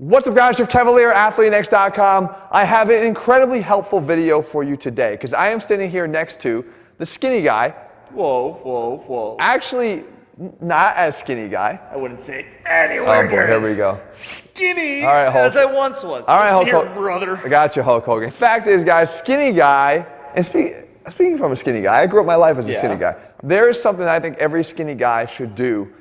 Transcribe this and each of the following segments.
What's up guys, Jeff Cavalier, ATHLEAN-X.com. I have an incredibly helpful video for you today because I am standing here next to the skinny guy. Whoa, whoa, whoa. Actually, not as skinny guy. I wouldn't say anywhere near here we go. Skinny All right, Hulk. as I once was. All right, Hulk Here, brother. I got you, Hulk Hogan. Fact is, guys, skinny guy, and speaking from a skinny guy, I grew up my life as a skinny guy. There is something that I think every skinny guy should do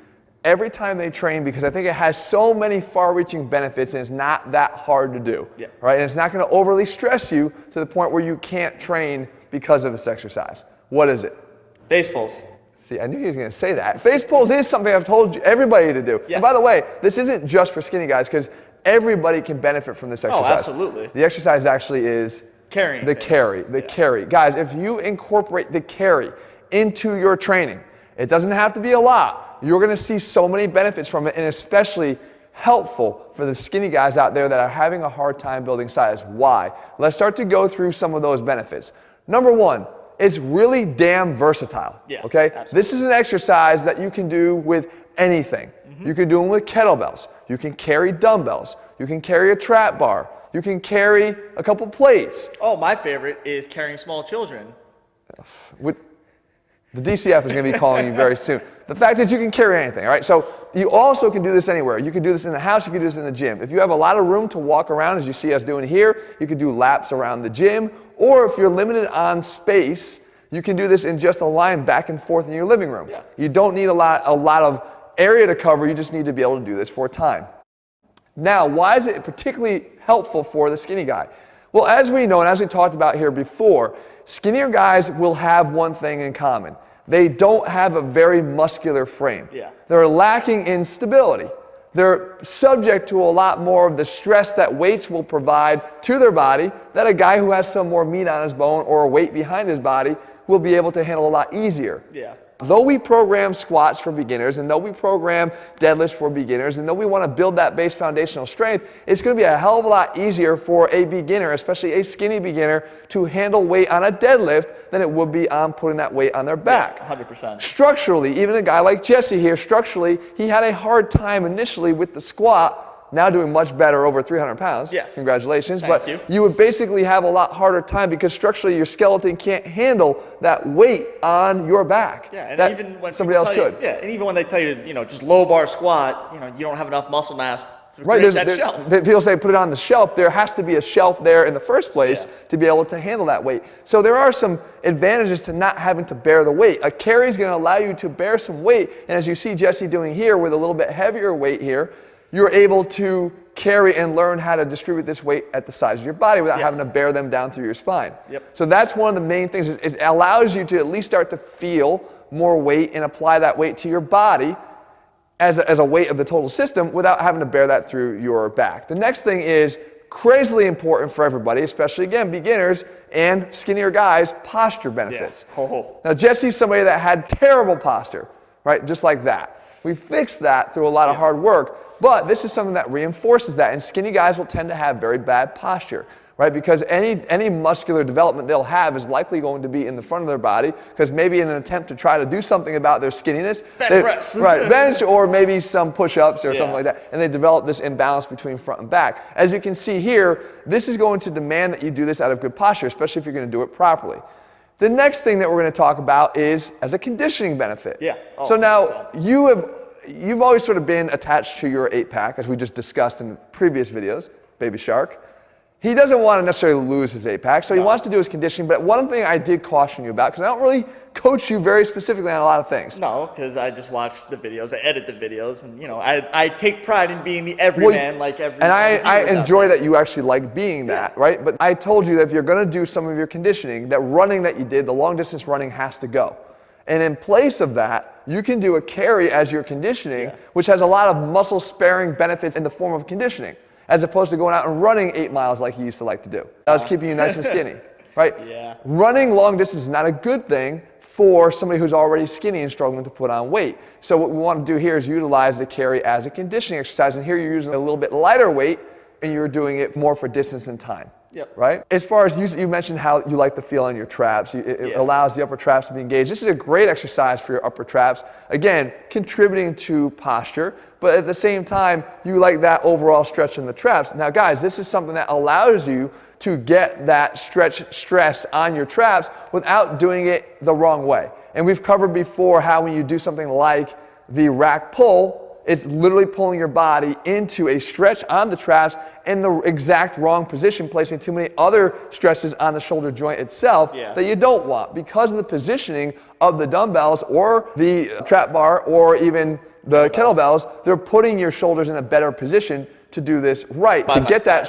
every time they train because I think it has so many far-reaching benefits and it's not that hard to do, right? And it's not going to overly stress you to the point where you can't train because of this exercise. What is it? Face pulls. See, I knew he was going to say that. Face pulls is something I've told everybody to do. Yes. And by the way, this isn't just for skinny guys because everybody can benefit from this exercise. Oh, absolutely. The exercise actually is carrying. The carry. Guys, if you incorporate the carry into your training, it doesn't have to be a lot. You're going to see so many benefits from it, and especially helpful for the skinny guys out there that are having a hard time building size. Why? Let's start to go through some of those benefits. Number one, it's really damn versatile. Okay? Absolutely. This is an exercise that you can do with anything. You can do them with kettlebells. You can carry dumbbells. You can carry a trap bar. You can carry a couple plates. Oh, my favorite is carrying small children. The DCF is going to be calling you very soon. The fact is you can carry anything, all right? So you also can do this anywhere. You can do this in the house, you can do this in the gym. If you have a lot of room to walk around, as you see us doing here, you can do laps around the gym. Or if you're limited on space, you can do this in just a line back and forth in your living room. You don't need a lot of area to cover, you just need to be able to do this for time. Now, why is it particularly helpful for the skinny guy? Well, as we know and as we talked about here before, skinnier guys will have one thing in common. They don't have a very muscular frame. They're lacking in stability. They're subject to a lot more of the stress that weights will provide to their body that a guy who has some more meat on his bone or a weight behind his body will be able to handle a lot easier. Though we program squats for beginners, and though we program deadlifts for beginners, and though we want to build that base foundational strength, it's going to be a hell of a lot easier for a beginner, especially a skinny beginner, to handle weight on a deadlift than it would be on putting that weight on their back. 100%. Structurally, even a guy like Jesse here, structurally, he had a hard time initially with the squat. Now doing much better, over 300 pounds. Congratulations. Thank you. You would basically have a lot harder time because structurally your skeleton can't handle that weight on your back. And even when somebody else could. And even when they tell you, just low bar squat, you don't have enough muscle mass to create that shelf. People say put it on the shelf. There has to be a shelf there in the first place to be able to handle that weight. So there are some advantages to not having to bear the weight. A carry is going to allow you to bear some weight, and as you see Jesse doing here with a little bit heavier weight here, you're able to carry and learn how to distribute this weight at the size of your body without having to bear them down through your spine. So that's one of the main things. It allows you to at least start to feel more weight and apply that weight to your body as a weight of the total system without having to bear that through your back. The next thing is crazily important for everybody, especially, again, beginners and skinnier guys, posture benefits. Now, Jesse's somebody that had terrible posture, right? Just like that. We fixed that through a lot of hard work. But this is something that reinforces that, and skinny guys will tend to have very bad posture, right? Because any muscular development they'll have is likely going to be in the front of their body, because maybe in an attempt to try to do something about their skinniness, bench press. Bench, or maybe some push-ups or something like that, and they develop this imbalance between front and back. As you can see here, this is going to demand that you do this out of good posture, especially if you're going to do it properly. The next thing that we're going to talk about is as a conditioning benefit. So now you've always sort of been attached to your 8-pack, as we just discussed in previous videos, Baby Shark. He doesn't want to necessarily lose his 8-pack, so he wants to do his conditioning. But one thing I did caution you about, because I don't really coach you very specifically on a lot of things. No, because I just watch the videos, I edit the videos, and I take pride in being the everyman And I enjoy that you actually like being that, right? But I told you that if you're going to do some of your conditioning, that running that you did, the long distance running has to go. And in place of that, you can do a carry as your conditioning, which has a lot of muscle sparing benefits in the form of conditioning, as opposed to going out and running 8 miles like you used to like to do. That was keeping you nice and skinny, right? Running long distance is not a good thing for somebody who's already skinny and struggling to put on weight. So what we want to do here is utilize the carry as a conditioning exercise. And here you're using a little bit lighter weight, and you're doing it more for distance and time. Right? As far as you mentioned how you like the feel on your traps, it allows the upper traps to be engaged. This is a great exercise for your upper traps. Again, contributing to posture, but at the same time, you like that overall stretch in the traps. Now guys, this is something that allows you to get that stretch stress on your traps without doing it the wrong way. And we've covered before how when you do something like the rack pull, it's literally pulling your body into a stretch on the traps in the exact wrong position, placing too many other stresses on the shoulder joint itself that you don't want because of the positioning of the dumbbells or the trap bar or even the kettlebells. They're putting your shoulders in a better position to do this right, to get that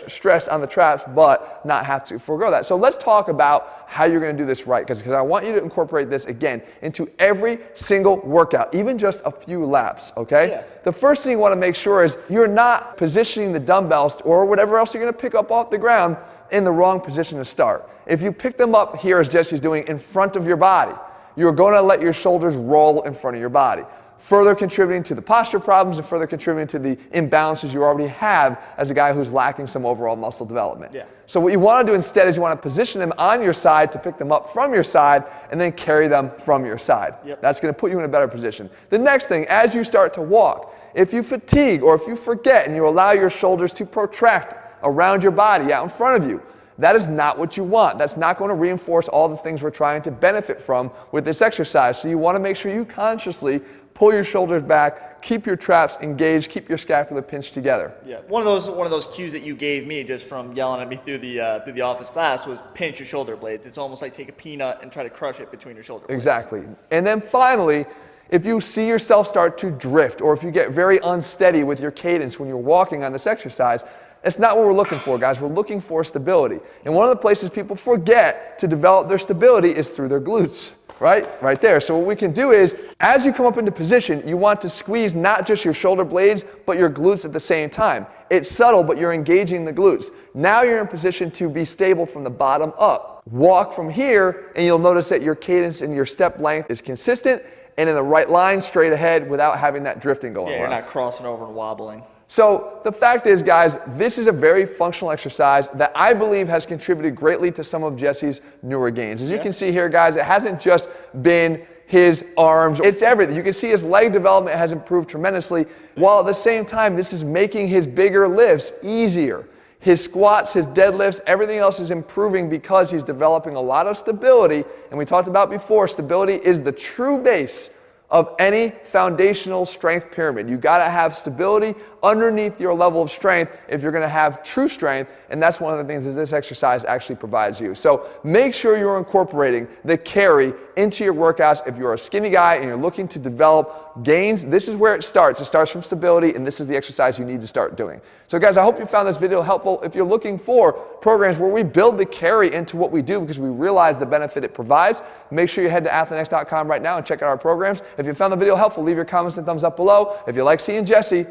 stress on the traps, but not have to forego that. So let's talk about how you're going to do this right, because I want you to incorporate this again into every single workout, even just a few laps, okay? The first thing you want to make sure is you're not positioning the dumbbells or whatever else you're going to pick up off the ground in the wrong position to start. If you pick them up here, as Jesse's doing, in front of your body, you're going to let your shoulders roll in front of your body, further contributing to the posture problems and further contributing to the imbalances you already have as a guy who's lacking some overall muscle development. So what you want to do instead is you want to position them on your side to pick them up from your side and then carry them from your side. That's going to put you in a better position. The next thing, as you start to walk, if you fatigue or if you forget and you allow your shoulders to protract around your body out in front of you, that is not what you want. That's not going to reinforce all the things we're trying to benefit from with this exercise. So you want to make sure you consciously pull your shoulders back, keep your traps engaged, keep your scapula pinched together. One of those cues that you gave me just from yelling at me through the office class was pinch your shoulder blades. It's almost like take a peanut and try to crush it between your shoulder blades. Exactly. And then finally, if you see yourself start to drift or if you get very unsteady with your cadence when you're walking on this exercise, that's not what we're looking for, guys. We're looking for stability. And one of the places people forget to develop their stability is through their glutes. Right there. So what we can do is, as you come up into position, you want to squeeze not just your shoulder blades, but your glutes at the same time. It's subtle, but you're engaging the glutes. Now you're in position to be stable from the bottom up. Walk from here, and you'll notice that your cadence and your step length is consistent and in the right line, straight ahead, without having that drifting going on. You're not crossing over and wobbling. So the fact is, guys, this is a very functional exercise that I believe has contributed greatly to some of Jesse's newer gains. As you can see here, guys, it hasn't just been his arms, it's everything. You can see his leg development has improved tremendously, while at the same time, this is making his bigger lifts easier. His squats, his deadlifts, everything else is improving because he's developing a lot of stability. And we talked about before, stability is the true base of any foundational strength pyramid. You gotta have stability underneath your level of strength if you're gonna have true strength, and that's one of the things that this exercise actually provides you. So make sure you're incorporating the carry into your workouts. If you're a skinny guy and you're looking to develop gains, this is where it starts. It starts from stability, and this is the exercise you need to start doing. So guys, I hope you found this video helpful. If you're looking for programs where we build the carry into what we do because we realize the benefit it provides, make sure you head to ATHLEAN-X.com right now and check out our programs. If you found the video helpful, leave your comments and thumbs up below. If you like seeing Jesse,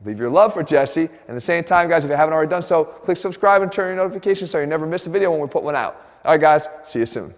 leave your love for Jesse. And at the same time, guys, if you haven't already done so, click subscribe and turn your notifications so you never miss a video when we put one out. All right, guys, see you soon.